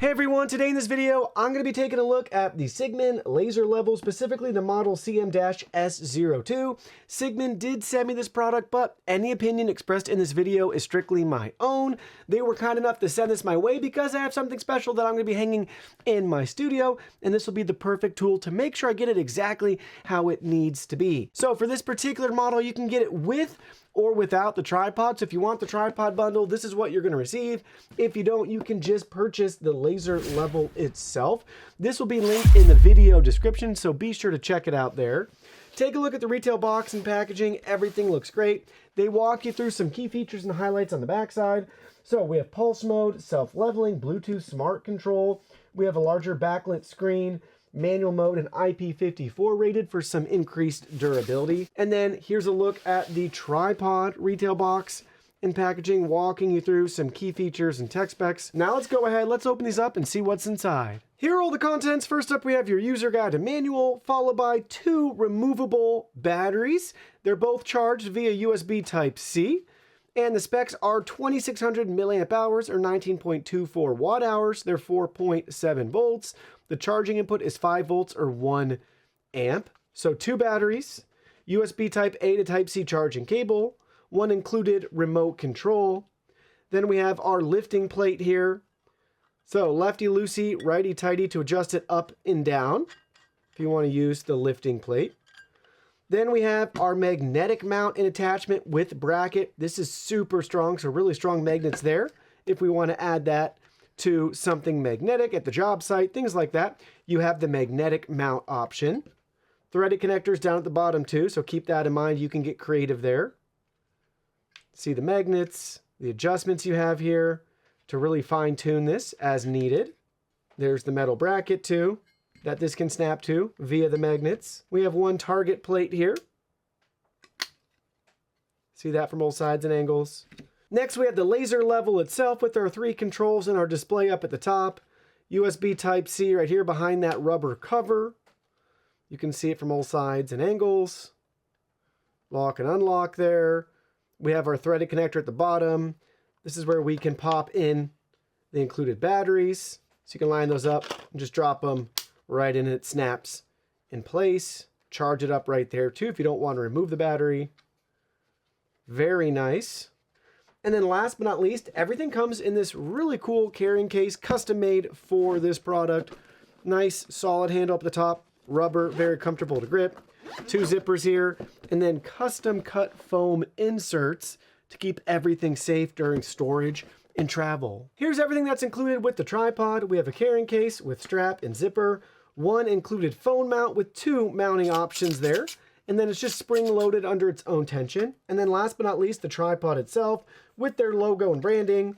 Hey everyone, today in this video, I'm going to be taking a look at the CIGMAN laser level, specifically the model CM-S02. CIGMAN did send me this product, but any opinion expressed in this video is strictly my own. They were kind enough to send this my way because I have something special that I'm going to be hanging in my studio, and this will be the perfect tool to make sure I get it exactly how it needs to be. So for this particular model, you can get it with or without the tripod. So if you want the tripod bundle, this is what you're going to receive. If you don't, you can just purchase the laser level itself. This will be linked in the video description, so be sure to check it out there. Take a look at the retail box and packaging. Everything looks great. They walk you through some key features and highlights on the backside. So we have pulse mode, self-leveling, Bluetooth smart control. We have a larger backlit screen, manual mode, and IP54 rated for some increased durability. And then here's a look at the tripod retail box and packaging, walking you through some key features and tech specs. Now let's go ahead, let's open these up and see what's inside. Here are all the contents. First up, we have your user guide and manual, followed by 2 removable batteries. They're both charged via USB Type-C. And the specs are 2600 milliamp hours or 19.24 watt hours. They're 4.7 volts. The charging input is 5 volts or 1 amp. So 2 batteries, USB Type A to Type C charging cable, 1 included remote control. Then we have our lifting plate here. So lefty-loosey, righty-tighty to adjust it up and down if you want to use the lifting plate. Then we have our magnetic mount and attachment with bracket. This is super strong, so really strong magnets there. If we want to add that to something magnetic at the job site, things like that, you have the magnetic mount option. Threaded connectors down at the bottom too, so keep that in mind. You can get creative there. See the magnets, the adjustments you have here to really fine tune this as needed. There's the metal bracket too, that this can snap to via the magnets. We have 1 target plate here. See that from all sides and angles. Next, we have the laser level itself with our 3 controls and our display up at the top. USB Type-C right here behind that rubber cover. You can see it from all sides and angles. Lock and unlock there. We have our threaded connector at the bottom. This is where we can pop in the included batteries. So you can line those up and just drop them right in, and it snaps in place. Charge it up right there too if you don't want to remove the battery. Very nice. And then last but not least, everything comes in this really cool carrying case, custom made for this product. Nice solid handle up the top, rubber, very comfortable to grip. 2 zippers here, and then custom cut foam inserts to keep everything safe during storage and travel. Here's everything that's included with the tripod. We have a carrying case with strap and zipper, 1 included phone mount with 2 mounting options there, and then it's just spring loaded under its own tension. And then last but not least, the tripod itself with their logo and branding.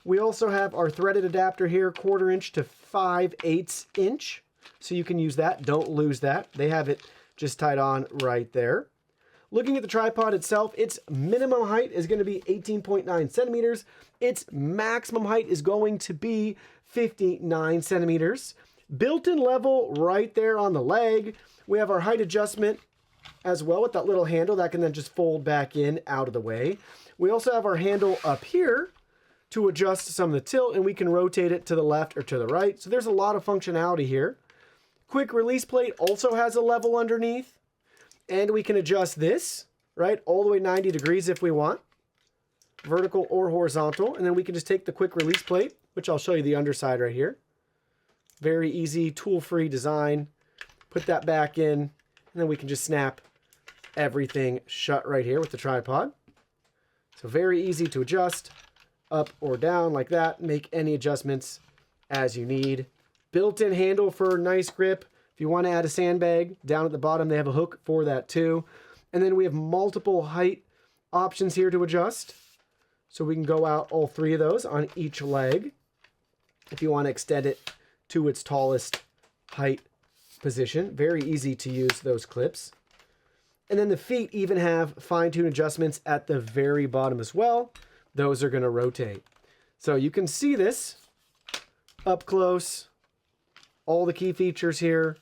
We also have our threaded adapter here, 1/4 inch to 5/8 inch. So you can use that, don't lose that. They have it just tied on right there. Looking at the tripod itself, its minimum height is going to be 18.9 centimeters. Its maximum height is going to be 59 centimeters. Built-in level right there on the leg. We have our height adjustment as well with that little handle that can then just fold back in out of the way. We also have our handle up here to adjust some of the tilt, and we can rotate it to the left or to the right. So there's a lot of functionality here. Quick release plate also has a level underneath, and we can adjust this, right, all the way 90 degrees if we want, vertical or horizontal, and then we can just take the quick release plate, which I'll show you the underside right here. Very easy, tool-free design. Put that back in, and then we can just snap everything shut right here with the tripod. So very easy to adjust up or down like that. Make any adjustments as you need. Built-in handle for nice grip. If you want to add a sandbag, down at the bottom they have a hook for that too. And then we have multiple height options here to adjust. So we can go out all 3 of those on each leg if you want to extend it to its tallest height position. Very easy to use those clips. And then the feet even have fine-tune adjustments at the very bottom as well. Those are going to rotate. So you can see this up close. All the key features here.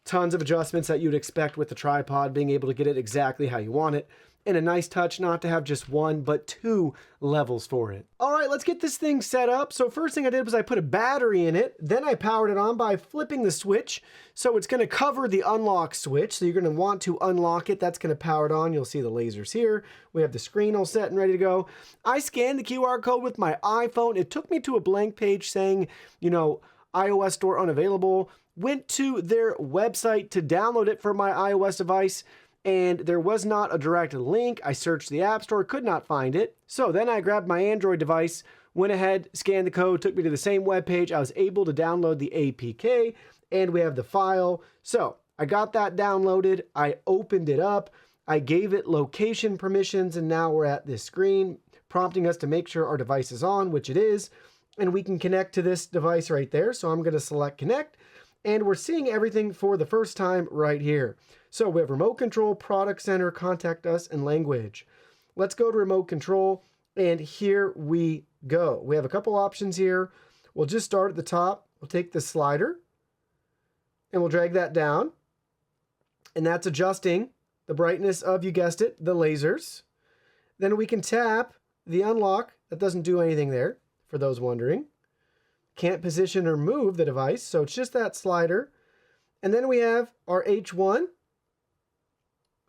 Tons of adjustments that you'd expect with the tripod, being able to get it exactly how you want it. and a nice touch not to have just one, but two levels for it. All right, let's get this thing set up. So first thing I did was I put a battery in it. Then I powered it on by flipping the switch. So it's gonna cover the unlock switch. So you're gonna want to unlock it. That's gonna power it on. You'll see the lasers here. We have the screen all set and ready to go. I scanned the QR code with my iPhone. It took me to a blank page saying, you know, iOS store unavailable. Went to their website to download it for my iOS device, and there was not a direct link. I searched the App Store, could not find it. So then I grabbed my Android device, went ahead, scanned the code, took me to the same web page. I was able to download the APK, and we have the file. So I got that downloaded. I opened it up. I gave it location permissions, and now we're at this screen prompting us to make sure our device is on, which it is, and we can connect to this device right there. So I'm going to select connect, and we're seeing everything for the first time right here. So we have remote control, product center, contact us, and language. Let's go to remote control, and here we go. We have a couple options here. We'll just start at the top. We'll take the slider, and we'll drag that down, and that's adjusting the brightness of, you guessed it, the lasers. Then we can tap the unlock. That doesn't do anything there, for those wondering. Can't position or move the device, so it's just that slider. And then we have our H1.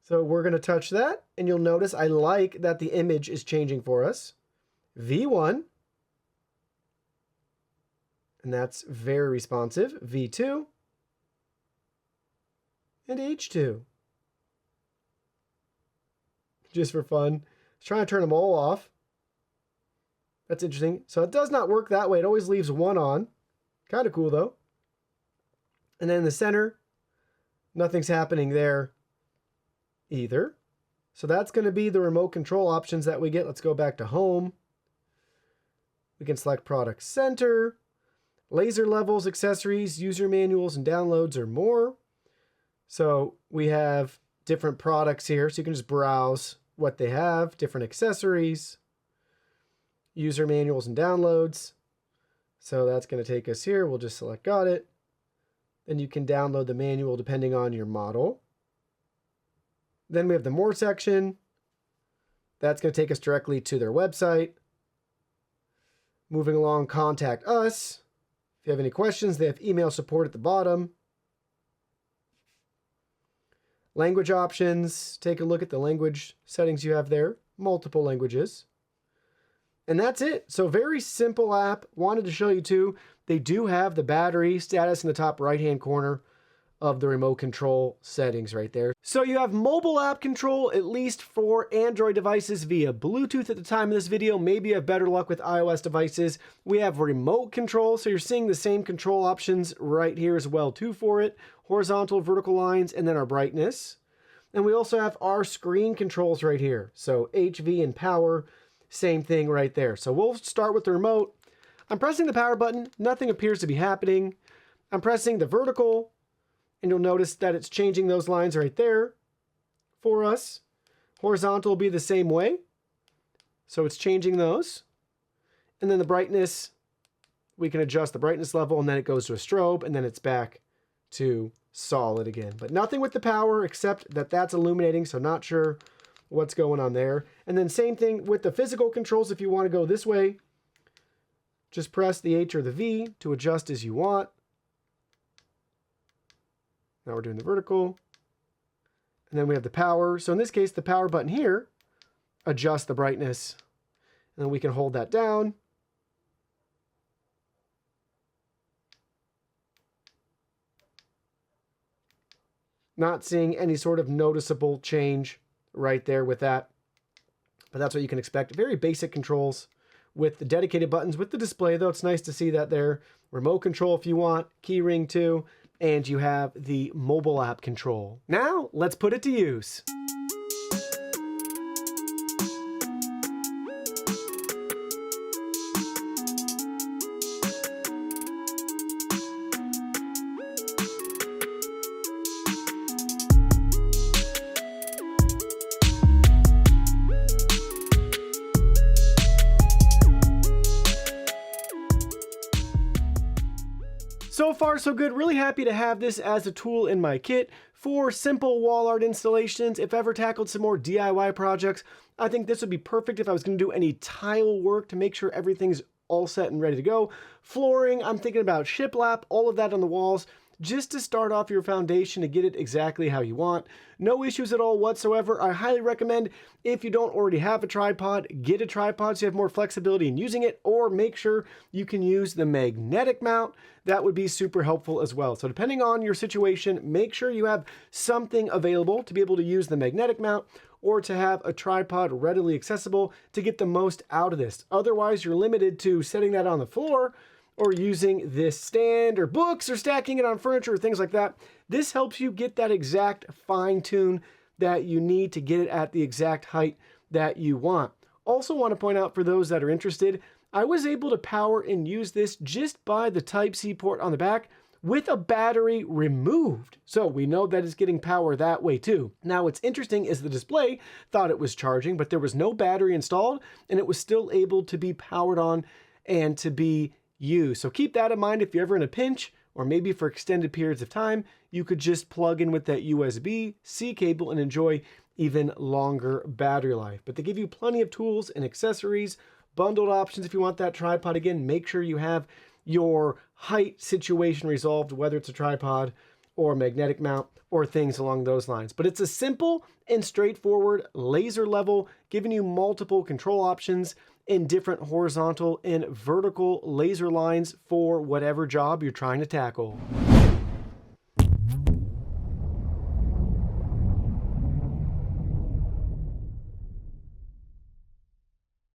So we're going to touch that, and you'll notice I like that the image is changing for us. V1, and that's very responsive. V2, and H2. Just for fun. I was trying to turn them all off. That's interesting. So it does not work that way. It always leaves one on. Kind of cool, though. And then in the center, nothing's happening there either. So that's going to be the remote control options that we get. Let's go back to home. We can select product center, laser levels, accessories, user manuals, and downloads or more. So we have different products here. So you can just browse what they have, different accessories, user manuals and downloads. So that's going to take us here. We'll just select got it. Then you can download the manual depending on your model. Then we have the more section. That's going to take us directly to their website. Moving along, contact us. If you have any questions, they have email support at the bottom. Language options. Take a look at the language settings you have there. Multiple languages. And that's it. So very simple app. Wanted to show you too. They do have the battery status in the top right-hand corner of the remote control settings right there. So you have mobile app control, at least for Android devices via Bluetooth at the time of this video. Maybe you have better luck with iOS devices. We have remote control, so you're seeing the same control options right here as well too for it. Horizontal, vertical lines, and then our brightness. And we also have our screen controls right here. So HV and power, same thing right there. So we'll start with the remote. I'm pressing the power button. Nothing appears to be happening. I'm pressing the vertical, and you'll notice that it's changing those lines right there for us. Horizontal will be the same way. So it's changing those. And then the brightness, we can adjust the brightness level, and then it goes to a strobe, and then it's back to solid again. But nothing with the power except that that's illuminating, so not sure what's going on there. And then same thing with the physical controls. If you want to go this way, just press the H or the V to adjust as you want. Now we're doing the vertical. And then we have the power. So in this case, the power button here adjusts the brightness. And then we can hold that down. Not seeing any sort of noticeable change right there with that. But that's what you can expect. Very basic controls with the dedicated buttons. With the display, though, it's nice to see that there. Remote control if you want, key ring too, and you have the mobile app control. Now, let's put it to use. So far so good, really happy to have this as a tool in my kit for simple wall art installations. If I ever tackled some more DIY projects, I think this would be perfect if I was going to do any tile work to make sure everything's all set and ready to go. Flooring, I'm thinking about shiplap, all of that on the walls, just to start off your foundation to get it exactly how you want. No issues at all whatsoever. I highly recommend, if you don't already have a tripod, get a tripod so you have more flexibility in using it, or make sure you can use the magnetic mount. That would be super helpful as well. So depending on your situation, make sure you have something available to be able to use the magnetic mount, or to have a tripod readily accessible to get the most out of this. Otherwise, you're limited to setting that on the floor, or using this stand or books, or stacking it on furniture or things like that. This helps you get that exact fine tune that you need to get it at the exact height that you want. Also want to point out, for those that are interested, I was able to power and use this just by the Type-C port on the back with a battery removed. So we know that it's getting power that way too. Now what's interesting is the display thought it was charging, but there was no battery installed and it was still able to be powered on and to be used. So keep that in mind if you're ever in a pinch, or maybe for extended periods of time, you could just plug in with that USB-C cable and enjoy even longer battery life. But they give you plenty of tools and accessories, bundled options if you want that tripod. Again, make sure you have your height situation resolved, whether it's a tripod or magnetic mount or things along those lines. But it's a simple and straightforward laser level, giving you multiple control options in different horizontal and vertical laser lines for whatever job you're trying to tackle.